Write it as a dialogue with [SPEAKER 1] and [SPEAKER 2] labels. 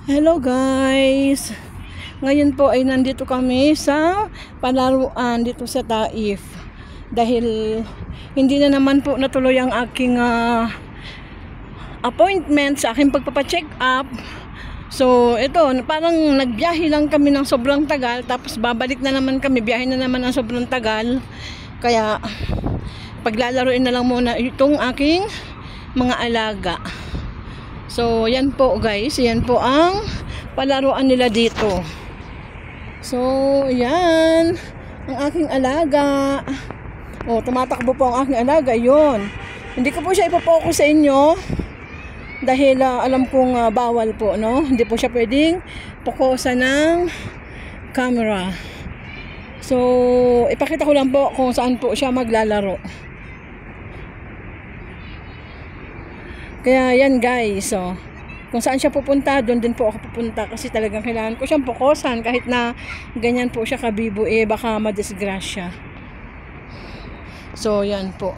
[SPEAKER 1] Hello guys! Ngayon po ay nandito kami sa palaruan dito sa Taif. Dahil hindi na naman po natuloy ang aking appointment sa aking pagpapacheck up. So ito, parang nagbiyahe lang kami ng sobrang tagal. Tapos babalik na naman kami, biyahe na naman ng sobrang tagal. Kaya paglalaruin na lang muna itong aking mga alaga. So, yan po guys. Yan po ang palaruan nila dito. So, yan. Ang aking alaga. Oh, tumatakbo po ang aking alaga. Yun. Hindi ko po siya ipopokus sa inyo. Dahil alam kong bawal po, no? Hindi po siya pwedeng pokusan ng camera. So, ipakita ko lang po kung saan po siya maglalaro. Kaya yan guys, so kung saan siya pupunta, doon din po ako pupunta kasi talagang kailangan ko siyang pokosan kahit na ganyan po siya kabibo, baka madisgrasya. So yan po.